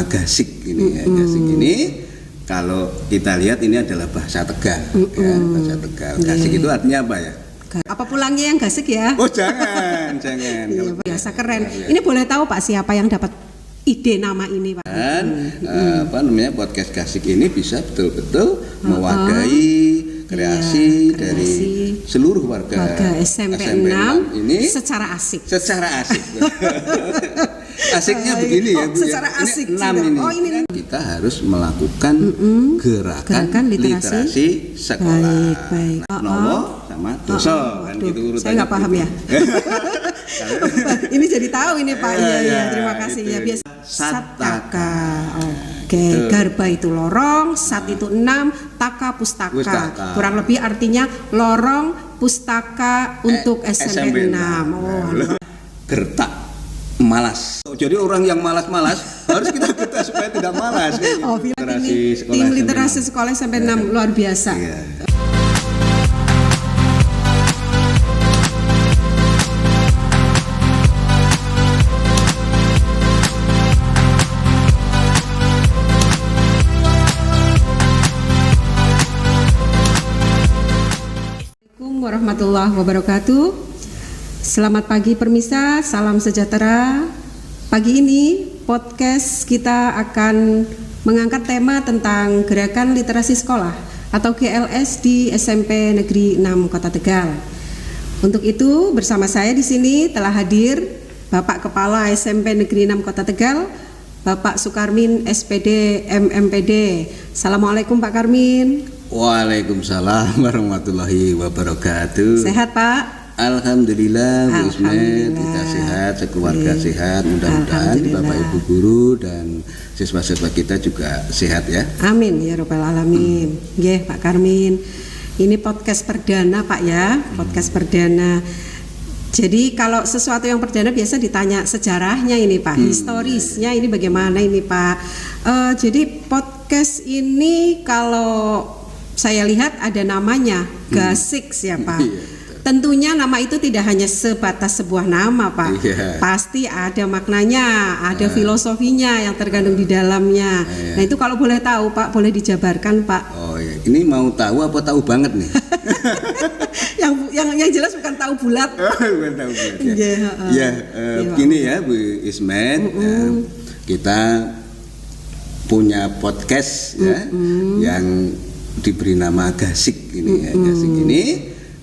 bernama Gasik ini ya. Gasik ini kalau kita lihat ini adalah bahasa Tegal ya, bahasa Tegal. Gasik itu artinya apa ya? Apa pulangnya yang Gasik ya? Oh jangan. Iya, biasa keren. Ini boleh tahu Pak siapa yang dapat ide nama ini Pak? Dan podcast Gasik ini bisa betul-betul mewadahi kreasi dari seluruh warga SMP 6 ini secara asik. Asiknya begini ya Bu. Secara asik. Ini. Kita harus melakukan gerakan literasi sekolah. Baik. Nowo sama doso kan gitu urutannya. Saya nggak paham ya. Ini jadi tahu ini Pak. Iya, terima kasih ya. Biasa Sataka. Oke, garba itu lorong, sat itu 6, taka pustaka. Kurang lebih artinya lorong pustaka untuk SMP 6. Gertak malas. Jadi orang yang malas-malas harus kita gertak supaya tidak malas. Tim literasi sekolah SMP 6 luar biasa. Iya. Warahmatullahi wabarakatuh. Selamat pagi permisa, salam sejahtera. Pagi ini podcast kita akan mengangkat tema tentang gerakan literasi sekolah atau GLS di SMP Negeri 6 Kota Tegal. Untuk itu bersama saya di sini telah hadir Bapak Kepala SMP Negeri 6 Kota Tegal, Bapak Sukarmin SPD MMPD. Assalamualaikum Pak Karmin. Waalaikumsalam warahmatullahi wabarakatuh. Sehat Pak? Alhamdulillah Bu Ismet, kita sehat, sekeluarga sehat. Mudah-mudahan Bapak Ibu guru dan siswa-siswa kita juga sehat ya. Amin ya rabbal alamin. Nggih Pak Karmin. Ini podcast perdana Pak ya, podcast perdana. Jadi kalau sesuatu yang perdana biasa ditanya sejarahnya ini Pak, historisnya ini bagaimana ini Pak. Jadi podcast ini kalau saya lihat ada namanya Gasik ya Pak. Tentunya nama itu tidak hanya sebatas sebuah nama Pak. Pasti ada maknanya, ada filosofinya yang terkandung di dalamnya. Nah itu kalau boleh tahu Pak, boleh dijabarkan Pak. Oh iya, ini mau tahu apa tahu banget nih? yang jelas bukan tahu bulat. Bukan tahu bulat ya. Begini ya Bu Ismet, kita punya podcast ya yang diberi nama Gasik ini ya. Gasik ini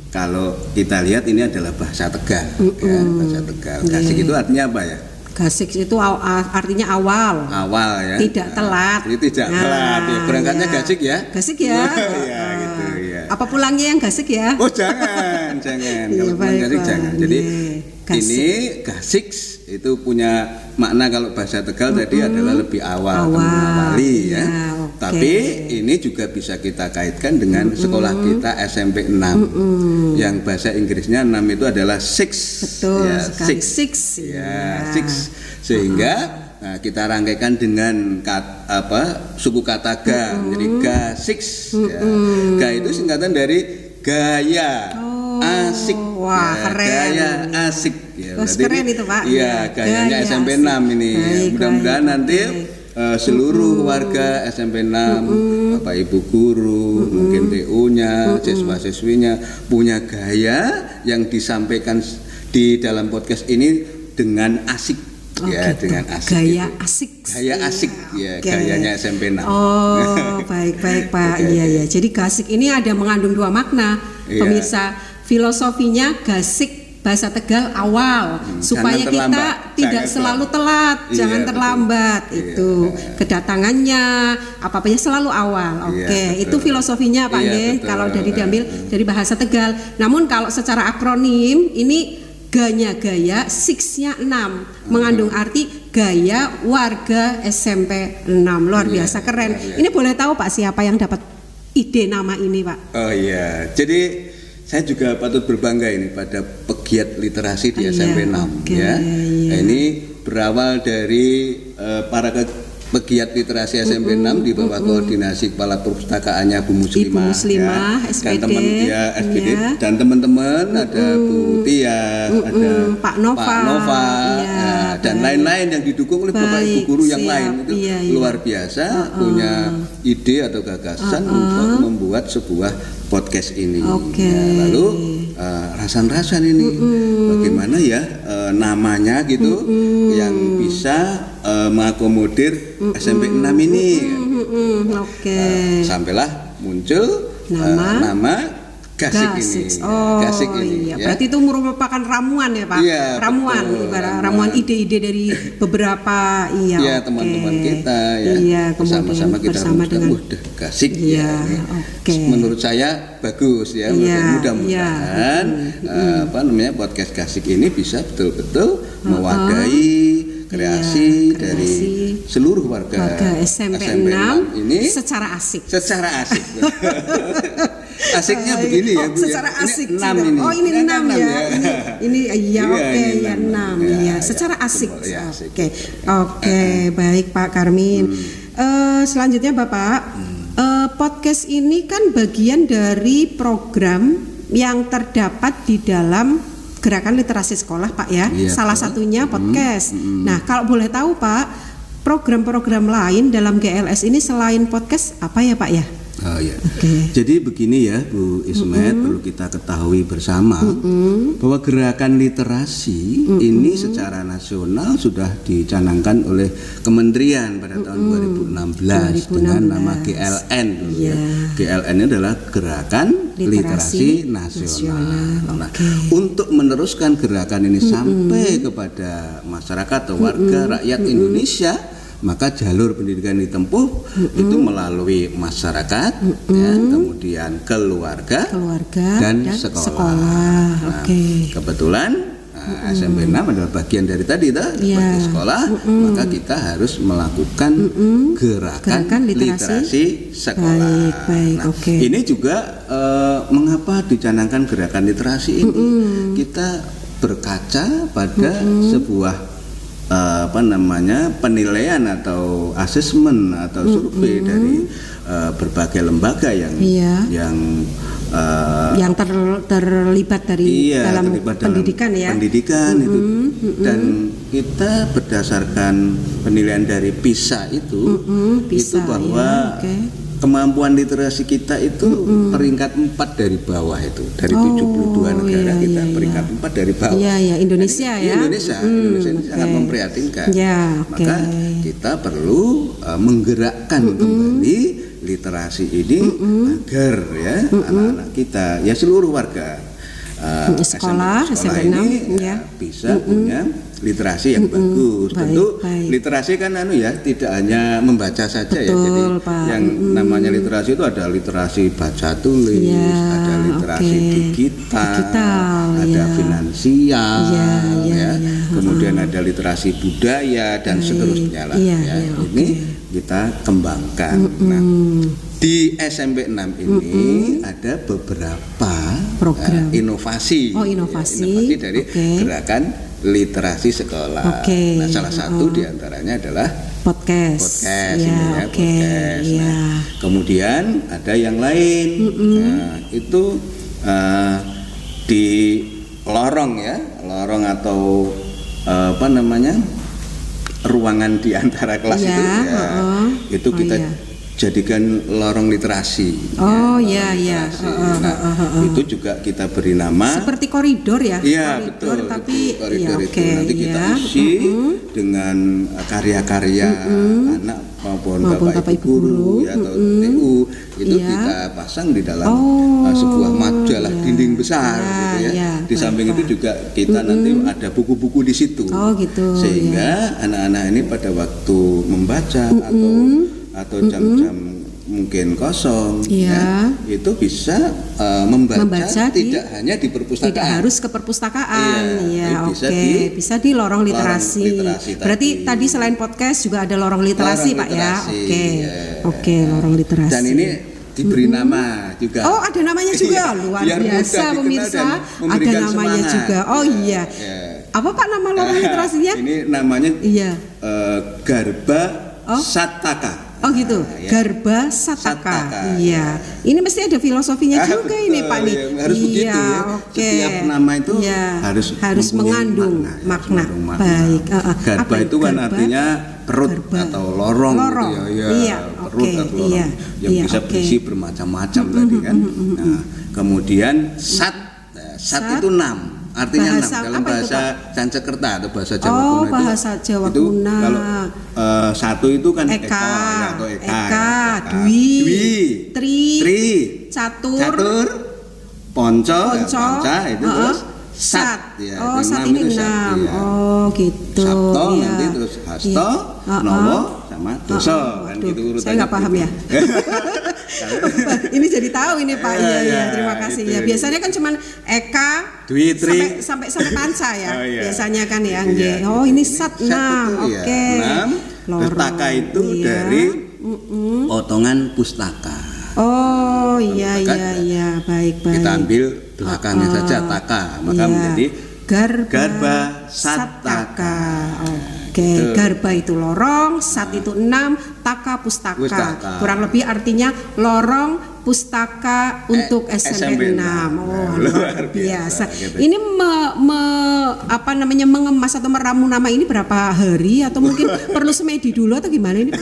kalau kita lihat ini adalah bahasa Tegal ya, bahasa Tegal. Gasik itu artinya apa ya? Gasik itu artinya awal ya. Tidak telat. Tidak telat. Ya, berangkatnya Gasik ya. Gasik ya. Ya gitu ya. Apa pulangnya yang Gasik ya? Oh jangan. Kalau pulang Gasik jangan. Jadi ini Gasik itu punya makna kalau bahasa Tegal tadi adalah lebih awal. Mengawali ya. Tapi ini juga bisa kita kaitkan dengan sekolah kita SMP 6 yang bahasa Inggrisnya 6 itu adalah 6. Betul ya, sekali 6. 6 sehingga kita rangkaikan dengan suku kata ga menjadi Gasik ya. Ga itu singkatan dari gaya asik. Wah, keren. Gaya asik ya. Keren itu Pak. Iya, gayanya SMP 6 ini. Mudah-mudahan nanti seluruh warga SMP 6, Bapak Ibu guru, mungkin TU-nya, siswa-siswinya punya gaya yang disampaikan di dalam podcast ini dengan asik. Ya, gitu. Dengan asik. Gaya gitu. asik. Gaya asik ya, gayanya SMP 6. Oh, baik Pak. Iya. Jadi Gasik ini ada mengandung dua makna. Pemirsa, filosofinya Gasik bahasa Tegal awal supaya kita tidak selalu telat, jangan terlambat. Itu kedatangannya apa-apanya selalu awal. Itu filosofinya Pak nggih kalau dari diambil dari bahasa Tegal. Namun kalau secara akronim ini gaya, 6-nya 6 mengandung arti gaya warga SMP 6. Luar biasa keren. Ini boleh tahu Pak siapa yang dapat ide nama ini Pak? Oh iya. Jadi saya juga patut berbangga ini pada pegiat literasi di SMP 6 ya. Nah, ini berawal dari para pegiat literasi SMP 6 di bawah koordinasi Kepala Perpustakaannya Bu Muslimah, SPD, SPD dan teman-teman ada Bu Tia, ada Pak Nova, dan lain-lain yang didukung oleh Bapak Ibu guru yang lain itu luar biasa punya ide atau gagasan untuk membuat sebuah podcast ini. Lalu rasan-rasan ini bagaimana ya namanya gitu yang bisa mengakomodir SMP 6 ini. Sampailah muncul nama Gasik ini. Gasik ini. Iya. Berarti itu merupakan ramuan ya Pak? Iya, ramuan, ibarat ramuan ide-ide dari beberapa teman-teman kita bersama-sama kita dengan Gasik menurut saya bagus ya. Mudah-mudahan podcast Gasik ini bisa betul-betul mewadahi kreasi dari seluruh warga SMP 6 ini secara asik. Asiknya begini ya Bu. Secara asik. Ini 6 ini. Oh ini 6 ya. Ini 6 ya. Secara asik. Oke, baik Pak Karmin. Selanjutnya Bapak, podcast ini kan bagian dari program yang terdapat di dalam Gerakan Literasi Sekolah Pak ya. Salah satunya podcast. Nah, kalau boleh tahu Pak, program-program lain dalam GLS ini selain podcast apa ya Pak ya? Jadi begini ya Bu Ismet, perlu kita ketahui bersama bahwa gerakan literasi ini secara nasional sudah dicanangkan oleh Kementerian pada tahun 2016 dengan nama GLN dulu ya. GLN ini adalah Gerakan Literasi Nasional. Nah, untuk meneruskan gerakan ini sampai kepada masyarakat atau warga rakyat Indonesia, maka jalur pendidikan ditempuh itu melalui masyarakat, kemudian keluarga dan sekolah. Nah, kebetulan SMP 6 adalah bagian dari tadi sebagai sekolah, maka kita harus melakukan gerakan literasi sekolah. Ini juga mengapa dicanangkan gerakan literasi ini? Kita berkaca pada sebuah penilaian atau asesmen atau survei dari berbagai lembaga yang terlibat dalam pendidikan ya. Pendidikan itu dan kita berdasarkan penilaian dari PISA itu bahwa kemampuan literasi kita itu peringkat 4 dari bawah itu. Dari 72 negara kita peringkat 4 dari bawah. Indonesia ya. Indonesia ini sangat memprihatinkan. Maka kita perlu menggerakkan kembali literasi ini agar ya anak-anak kita, ya seluruh warga sekolah ini bisa punya literasi yang bagus. Tentu literasi kan tidak hanya membaca saja ya. Jadi yang namanya literasi itu ada literasi baca tulis, ada literasi digital, ada finansial, kemudian ada literasi budaya dan seterusnya lah. Ini kita kembangkan. Nah, di SMP 6 ini ada beberapa program inovasi dari gerakan literasi sekolah. Nah, salah satu diantaranya adalah podcast. Nah, kemudian ada yang lain. Nah, itu di lorong atau ruangan di antara kelas itu kita jadikan lorong literasi. Itu juga kita beri nama seperti koridor ya. Betul. Tapi koridor itu nanti kita isi dengan karya-karya anak maupun Bapak Ibu guru atau TU itu kita pasang di dalam sebuah majalah dinding besar gitu ya. Di samping itu juga kita nanti ada buku-buku di situ. Sehingga anak-anak ini pada waktu membaca atau jam-jam mungkin kosong itu bisa membaca tidak hanya di perpustakaan, tidak harus ke perpustakaan bisa di lorong literasi. Berarti tadi selain podcast juga ada lorong literasi Pak ya. Lorong literasi dan ini diberi nama juga. Ada namanya juga. Luar biasa pemirsa, ada namanya semangat. Juga apa Pak nama lorong literasinya? Ini namanya Garba Sataka. Oh gitu, Ya. Garba Sataka. Sataka, Iya. Ini mesti ada filosofinya juga betul, ini Pak nih. ya, harus begitu ya. Oke. Setiap nama itu Iya, harus mengandung makna. Baik. Garba Apa itu kan garba? artinya perut Garba. atau lorong, Lorong. gitu ya. Iya, Perut oke, atau lorong iya. yang Iya, bisa oke. berisi bermacam-macam tadi kan. Nah, kemudian sat Sat. itu 6. Artinya Bahasa 6 dalam apa itu, bahasa Sansekerta atau bahasa Jawa Oh, kuno itu. bahasa Jawa itu kuno. Kalau satu itu kan Eka, ya, atau eka, Dwi, tri, Catur, ponco, Ponco, panca itu terus sat ya. Oh, Itu sat enam ini itu sat, 6. ya. Oh, gitu. Sabto Iya. nanti terus hasto, Iya. nowo sama doso kan Waduh, gitu urutannya. saya nggak paham ya. Ini jadi tahu ini Pak. Iya, iya, terima kasih itu. ya. Biasanya kan cuman Eka, Dwi, tri. sampai panca ya. Oh, iya. Biasanya kan ya. Iya. Oh, ini sat 6. itu, ya, Oke. 6. Pustaka itu Iya. dari potongan pustaka. Oh, iya, Maka iya, iya. Baik, baik. Kita ambil belakangnya saja taka, maka Iya. menjadi Garba Sataka. Oke, Betul. garba itu lorong, sat itu 6, taka pustaka. Pustaka. Kurang lebih artinya lorong pustaka untuk SMP 6. Oh, luar biasa. gitu. Ini mengemas atau meramu nama ini berapa hari atau mungkin perlu semedi dulu atau gimana ini?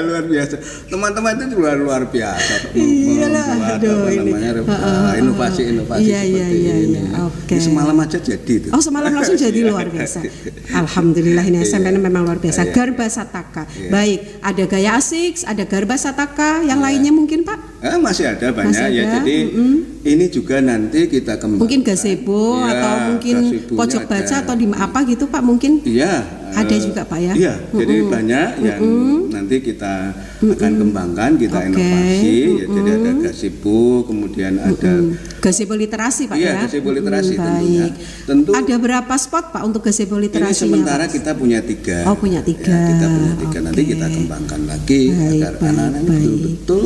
Luar biasa. Teman-teman itu juga luar biasa. Iyalah, Membuat aduh, ini. inovasi-inovasi Iya, seperti iya, iya, ini. iya. Oke. Ini semalam aja jadi itu. Oh, semalam langsung jadi luar biasa. Alhamdulillah ini SMP memang luar biasa. Garba Sataka. Baik, ada gaya asik, ada Garba Sataka, yang lainnya mungkin Pak? Masih ada banyak Masih ya. ada, Jadi ini juga nanti kita kembangkan. Mungkin gazebo Iya, atau mungkin gazebonya pojok baca ada. atau di apa gitu Pak mungkin? Iya, Ada juga Pak ya? Iya, jadi banyak yang nanti kita akan kembangkan, kita Oke. inovasi. Ya, jadi ada gazebo, kemudian ada Gazebo literasi Pak iya, ya? gazebo literasi tentunya. Baik. Tentu Ada berapa spot Pak untuk gazebo ini literasinya? sementara Pak? kita punya 3. Oh, punya 3. Ya, kita punya 3. Nanti Oke. kita kembangkan lagi Baik, agar baik, anak-anak ini baik. betul-betul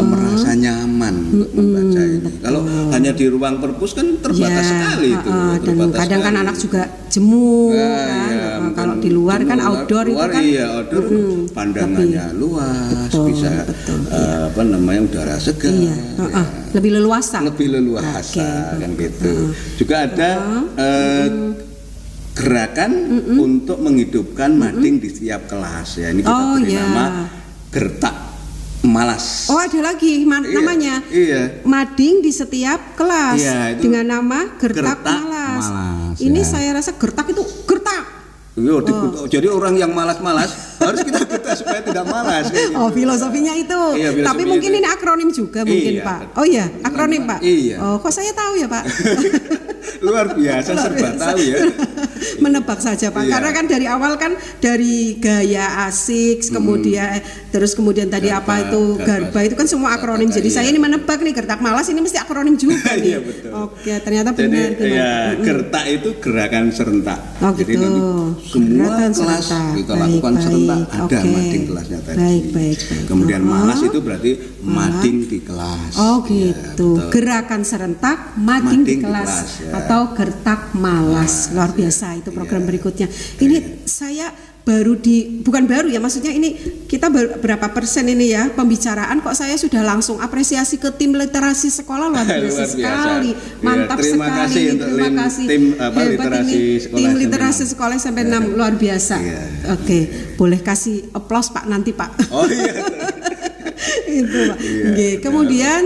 merasa nyaman untuk membaca ini. Kalau hanya di ruang perpus kan terbatas sekali itu. Dan terbatas kadang kan sekali. anak juga jemu Nah, kan. iya, Kalau mungkin di luar kan luar- outdoor itu luar, kan iya, outdoor pandangannya luas, Betul, bisa betul, udara segar. iya, ya. lebih leluasa. Lebih leluasa Oke, kan gitu. Juga ada gerakan untuk menghidupkan mading di setiap kelas ya. Ini kita Oh, beri ya. nama gertak malas. Oh, ada lagi Iya, namanya. Iya. Mading di setiap kelas Iya, itu dengan nama Gertak Gertak Malas. Malas, Ini ya. saya rasa gertak itu gertak. Yo, jadi orang yang malas-malas harus kita gertak supaya tidak malas. kayak gitu. Oh, filosofinya itu. Iya, filosofinya Tapi mungkin itu. ini akronim juga mungkin, Iya. Pak. Oh iya, akronim, Pak. Iya. Oh, kok saya tahu ya, Pak? Luar biasa, Luar serba biasa. tahu ya. Menebak saja Pak, Iya. karena kan dari awal kan dari gaya asik, kemudian tadi Garba, apa itu garba itu kan semua akronim. Sataka, Jadi saya iya. ini menebak nih gertak malas ini mesti akronim juga nih. Iya, betul. Oke, ternyata Jadi benar gimana? ya gertak itu gerakan serentak. Oh, Jadi gitu. nanti semua Gerakan kelas serentak. kita Baik, lakukan baik. serentak. Ada Oke. mading kelasnya tadi. Baik, baik. Kemudian malas itu berarti mading di kelas. Oh Ya, gitu, betul. gerakan serentak mading di Mading di kelas, kelas, ya. atau gertak malas. Luar biasa itu program Iya. berikutnya. Ini saya bukan baru ya, maksudnya ini kita berapa persen ini ya pembicaraan kok saya sudah langsung apresiasi ke tim literasi sekolah luar biasa Luar biasa. sekali, Iya, mantap terima sekali. kasih untuk Terima kasih. tim Hebat literasi ini, sekolah tim SMP literasi 6. sekolah SMP 6 luar biasa. Iya. Oke, boleh kasih aplaus Pak nanti Pak. Oh iya. Itu Pak. Iya. Oke, kemudian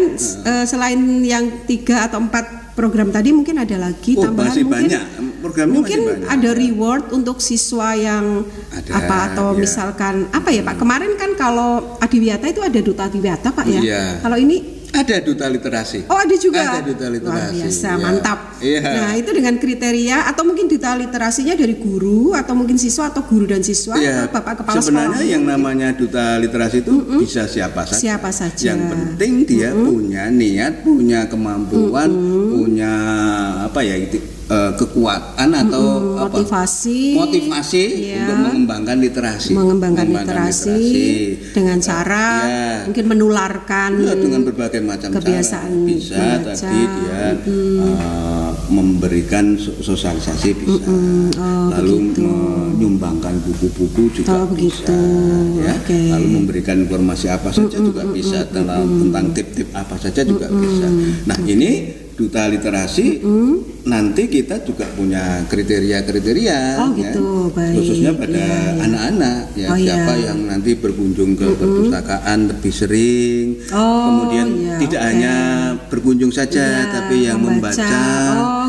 selain yang 3 atau 4 program tadi mungkin ada lagi Oh, tambahan masih mungkin banyak. Programnya mungkin masih banyak. ada reward untuk siswa yang Ada, apa atau iya. misalkan apa ya Pak, kemarin kan kalau Adiwiyata itu ada duta Adiwiyata Pak ya. Iya. Kalau ini Ada duta literasi. oh ada juga. Ada duta literasi. Luar biasa, Iya. mantap. Iya. Nah, itu dengan kriteria atau mungkin duta literasinya dari guru atau mungkin siswa atau guru dan siswa Ya, atau Bapak kepala sebenarnya sekolah. yang namanya duta literasi itu bisa siapa saja. Siapa saja. Yang penting dia punya niat, punya kemampuan, punya apa ya kekuatan atau apa? Motivasi Iya. untuk mengembangkan literasi. Mengembangkan literasi dengan cara Ya. mungkin menularkan Ya, dengan berbagai macam kebiasaan cara. Bisa membaca. tadi dia memberikan sosialisasi bisa, lalu menyumbangkan buku-buku juga bisa, ya. Lalu memberikan informasi apa saja juga bisa, tentang tip-tip apa saja juga bisa. Nah ini Duta Literasi nanti kita juga punya kriteria-kriteria, gitu. Baik. Khususnya pada anak-anak ya, siapa yang nanti berkunjung ke perpustakaan lebih sering, kemudian tidak hanya berkunjung saja tapi yang membaca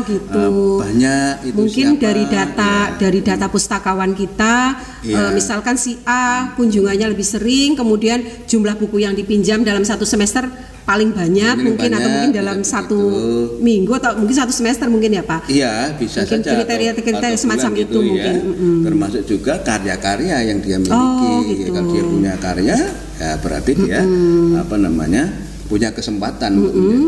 gitu. Banyak itu mungkin siapa, dari data pustakawan kita, misalkan si A kunjungannya lebih sering, kemudian jumlah buku yang dipinjam dalam satu semester paling banyak mungkin atau mungkin dalam satu minggu atau mungkin satu semester mungkin ya Pak. Iya, bisa mungkin saja. Kriteria semacam gitu, itu mungkin. Termasuk juga karya-karya yang dia miliki. Gitu. Kalau dia punya karya, ya berarti dia punya kesempatan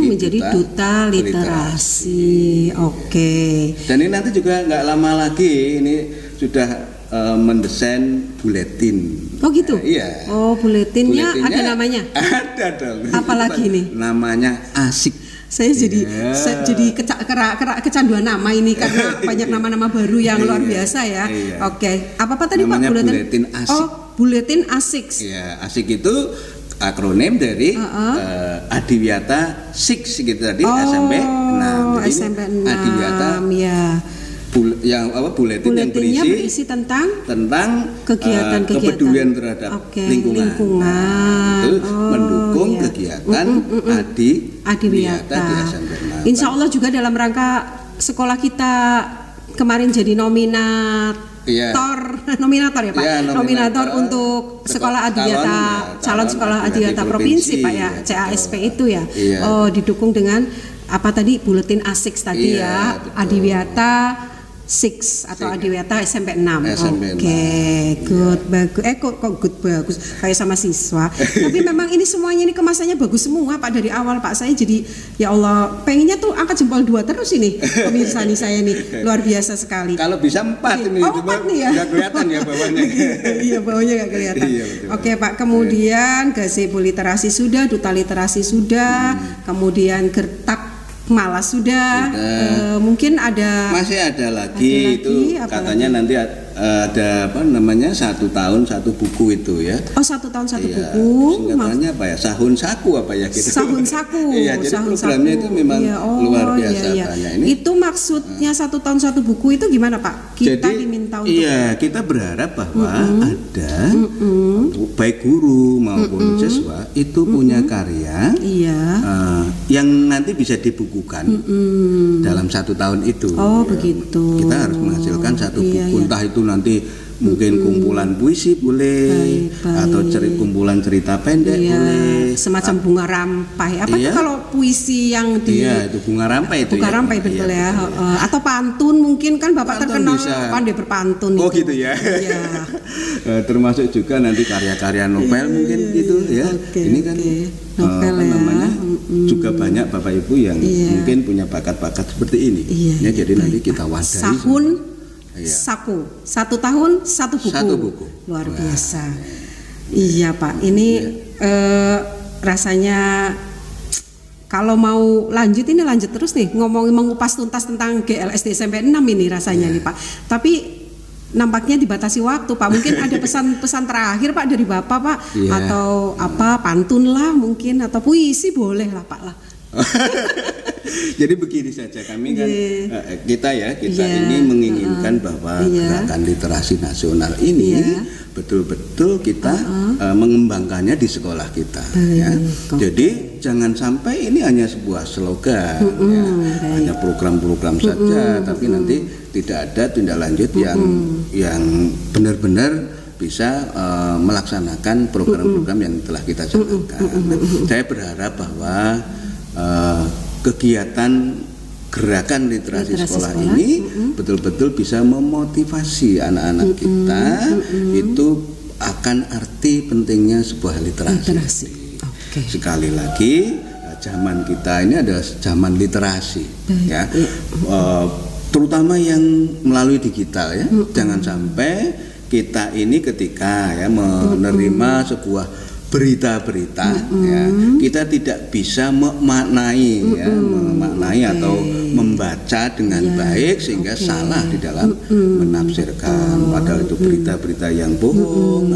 menjadi duta literasi. Oke. Dan ini nanti juga nggak lama lagi ini sudah mendesain buletin. Oh gitu? Iya. Oh, buletinnya ada namanya? Ada dong. Apalagi nih? Namanya Asik. Saya jadi kecanduan nama ini karena banyak nama-nama baru yang luar biasa ya. Oke. Apa tadi namanya Pak? Buletin Asik. Oh, Buletin Asik. Iya, Asik itu akronim dari Adiwiyata 6 gitu tadi, SMP 6. Jadi SMP 6. Adiwiyata ya. Buletin yang berisi tentang kegiatan kepedulian terhadap lingkungan. Itu mendukung kegiatan Adiwiyata di SMP 6. Insya Allah juga dalam rangka sekolah kita kemarin jadi nominator ya Pak. Nominator untuk sekolah Adiwiyata, calon sekolah Adiwiyata provinsi Pak ya, CASP itu ya. Didukung dengan apa tadi, Buletin Asik tadi ya, Adiwiyata 6 atau Adiwiyata SMP 6. Oke, good, bagus. Kok good, bagus kayak sama siswa. Tapi memang ini semuanya ini kemasannya bagus semua Pak dari awal Pak. Saya jadi ya Allah pengennya tuh angkat jempol 2 terus ini pemirsa nih saya nih, luar biasa sekali. Kalau bisa 4 ini, 4 nih ya. Nggak kelihatan ya bawahnya. Iya, bawahnya nggak kelihatan. Oke Pak, kemudian gazebo literasi sudah, duta literasi sudah, kemudian gertak malas sudah. Mungkin masih ada lagi itu katanya lagi? Nanti ada 1 tahun 1 buku itu ya. 1 tahun 1 buku. Singkatannya apa ya? Sahun Saku apa ya gitu. Sahun Saku. Iya, jadi programnya itu memang luar biasa. Ini. Itu maksudnya 1 tahun 1 buku itu gimana Pak? Kita diminta untuk kita berharap bahwa ada baik guru maupun siswa itu punya karya yang nanti bisa dibukukan dalam 1 tahun itu. Begitu. Kita harus menghasilkan 1 buku, entah itu nanti mungkin kumpulan puisi boleh, atau kumpulan cerita pendek boleh, semacam bunga rampai. Apa itu kalau puisi yang itu bunga rampai itu. Bunga rampai betul ya. Atau pantun mungkin kan Bapak terkenal pandai berpantun itu. Gitu ya. Termasuk juga nanti karya-karya novel mungkin gitu ya. Ini kan novel namanya juga banyak Bapak Ibu yang mungkin punya bakat-bakat seperti ini. Jadi nanti kita wadahi. Sahun Saku, 1 tahun 1 buku. 1 buku. Luar biasa. Iya Pak, ini rasanya kalau mau lanjut terus nih ngomongin mengupas tuntas tentang GLSD SMP 6 ini rasanya nih Pak. Tapi nampaknya dibatasi waktu Pak. Mungkin ada pesan-pesan terakhir Pak dari Bapak Pak, atau apa pantun lah mungkin, atau puisi boleh lah Pak lah. Jadi begini saja, kami kan kita ini menginginkan bahwa gerakan literasi nasional ini betul-betul kita mengembangkannya di sekolah kita. Jadi jangan sampai ini hanya sebuah slogan, hanya program-program saja, tapi nanti tidak ada tindak lanjut yang benar-benar bisa melaksanakan program-program yang telah kita jalankan. Saya berharap bahwa kegiatan gerakan literasi sekolah ini betul-betul bisa memotivasi anak-anak kita itu akan arti pentingnya sebuah literasi. Sekali lagi, zaman kita ini adalah zaman literasi, ya, terutama yang melalui digital ya. Jangan sampai kita ini ketika menerima sebuah berita-berita ya, kita tidak bisa memaknai ya, memaknai atau membaca dengan baik sehingga salah di dalam menafsirkan, padahal itu berita-berita yang bohong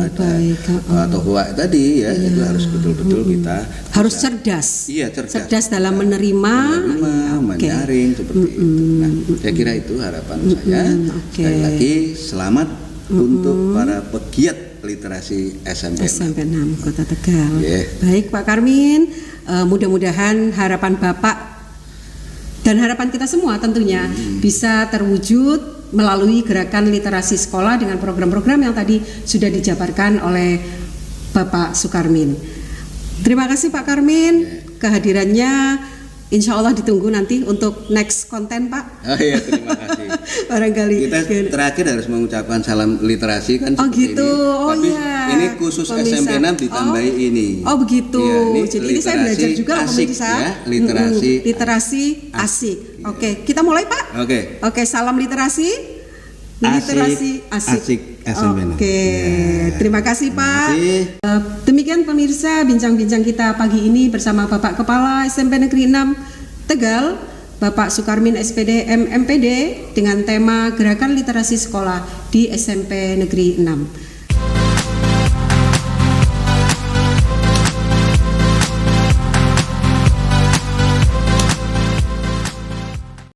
atau hoax tadi ya, itu harus betul-betul kita harus cerdas. Iya, cerdas dalam menerima menyaring seperti itu. Nah, saya kira itu harapan saya. Sekali lagi selamat untuk para pegiat literasi SMP 6 Kota Tegal. Yeah. Baik Pak Karmin, mudah-mudahan harapan Bapak dan harapan kita semua tentunya bisa terwujud melalui gerakan literasi sekolah dengan program-program yang tadi sudah dijabarkan oleh Bapak Sukarmin. Terima kasih Pak Karmin, kehadirannya insya Allah ditunggu nanti untuk next konten Pak. Oh iya, terima kasih. Barangkali kita terakhir harus mengucapkan salam literasi kan. Oh gitu, ini. oh tapi iya. ini khusus SMP 6 ditambahi ini. Oh begitu. Ya, jadi ini saya belajar juga loh pemirsa. Ya, literasi asik. Oke, kita mulai Pak. Oke, salam literasi. Literasi asik SMP 6. Oke, terima kasih Pak. Demikian pemirsa bincang-bincang kita pagi ini bersama Bapak Kepala SMP Negeri 6 Tegal, Bapak Sukarmin SPD MMPD dengan tema Gerakan Literasi Sekolah di SMP Negeri 6.